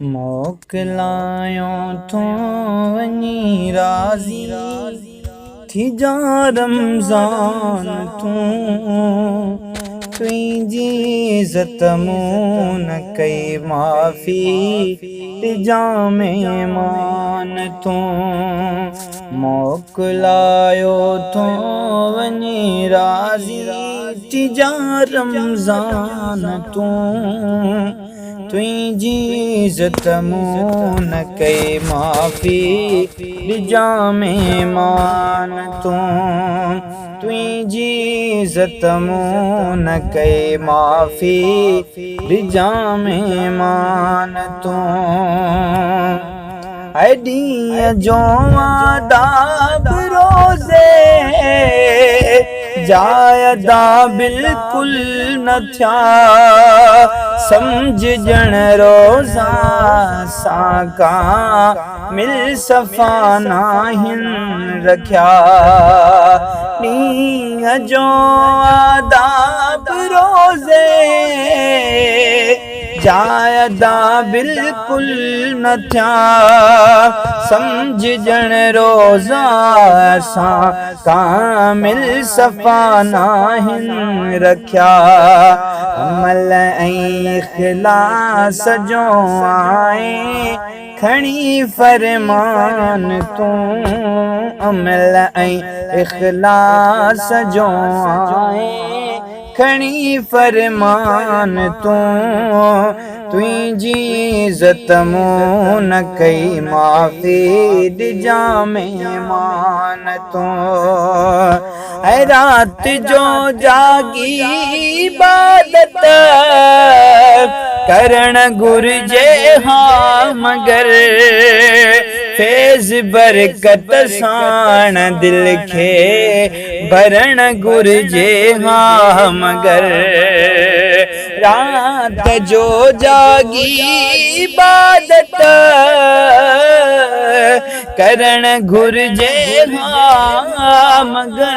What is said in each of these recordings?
मोकलायो तो वनी राजी थी जा रमज़ान तू तुझी इज़्ज़त मूं न कई माफ़ी तिजा मेहमान तू मोकलायो तो वनी राजी थी जा रमज़ान तू तुझी इज़्ज़त मूं न कई माफ़ी तिजा मेहमान तू तुझी इज़्ज़त मूं न कई माफ़ी तिजा मेहमान तू ॾींहं जो आदाब रोज़े जायदा बिल्कुल न थिया समझ जण रोज़ा साका मिल सफ़ा नाहिन रखिया ॾींहं जो आदाब रोज़े जायदा बिल्कुल न थिया समझ जण रोज़ा सां कामिल सफ़ा नाहिन रखिया अमल ऐं इख़्लास जो आए खणी फरमान तू अमल ऐं इख़्लास जो आए खणी फरमान तू तुझी इज़्ज़त मूं न कई माफ़ी तिजा मेहमान तू रात जो जागी इबादत करण घुरिजे हाँ मगर फैज़ बरकत साण दिल खे भरण घुरिजे हाँ मगर रात जो जागी इबादत करण घुरिजे हाँ मगर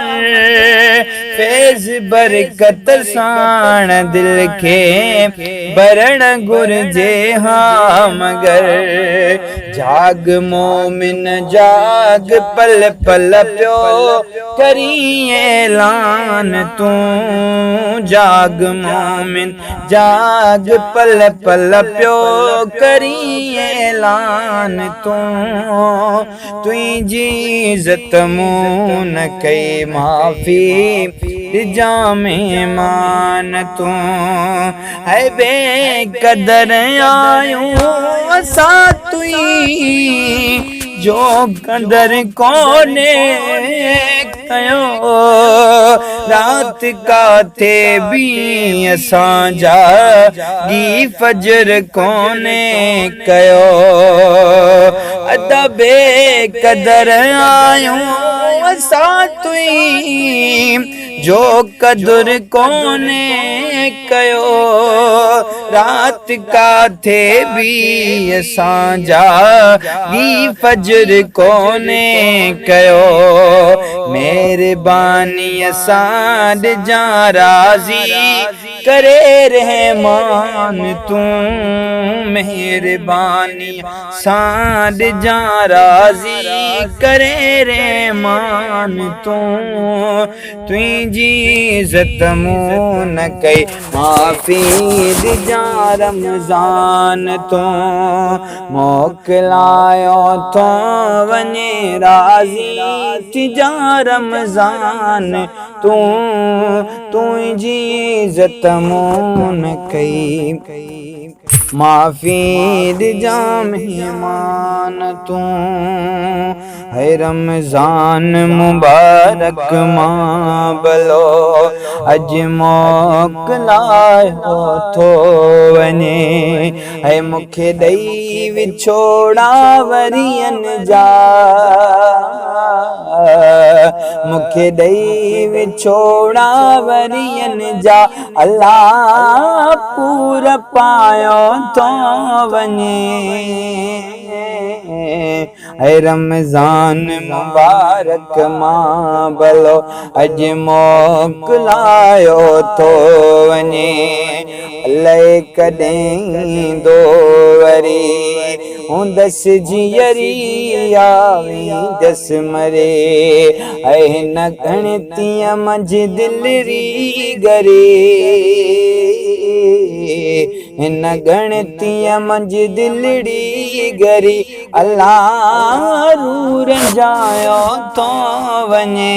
फैज़ बरकत साण दिल खे भरण घुरिजे हाँ मगर जाग मोमिन जाग पल पल पियो करी ऐलान तू जाग मोमिन जाग पल पल पियो करी ऐलान तू तुझी इज़्ज़त मूं न कई माफ़ी तिजा मेहमान तू है बेक़दर आयूं असां तुई जो कदर कोने कयो रात काथे भी असां जागी फजर कोने कयो अदब बेक़दर आयूं असां तुई जो कदर कोने कयो रात काथे भी असां जागी फजर कोने कयो मेहरबानी सां ॾिजा राज़ी करे रहमान तू मेहरबानी सां ॾिजा राज़ी करे रहमान तू तुझी इज़्ज़त मूं न कई माफ़ी तिजा रमज़ान तू मोकलायो तो वने राज़ी तिजा रमज़ान तू तुझी इज़्ज़त मूं न कई माफ़ी तिजा मेहमान तू है रमज़ान मुबारक मां भलो अज मोकलायो थो वञे है मूंखे ॾेई विछोड़ा वरियन जा मूंखे ॾेई विछोड़ा वरियन जा अल्लाह पूर पायो तो वञे है रमज़ान मुबारक मां भलो अज मोकलायो थो वञे अलाए कॾहिं ईंदो वरी दस जियरी आवी दस मरे ऐ न गणतिया मंझ दिलरी गरे न गणतिया मंझ दिलड़ी गरी अल्लाह रूर जायो तो वने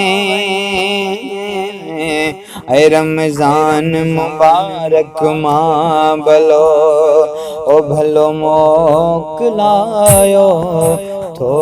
ऐ रमज़ान मुबारक मां भलो ओ भलो मोकलायो थो।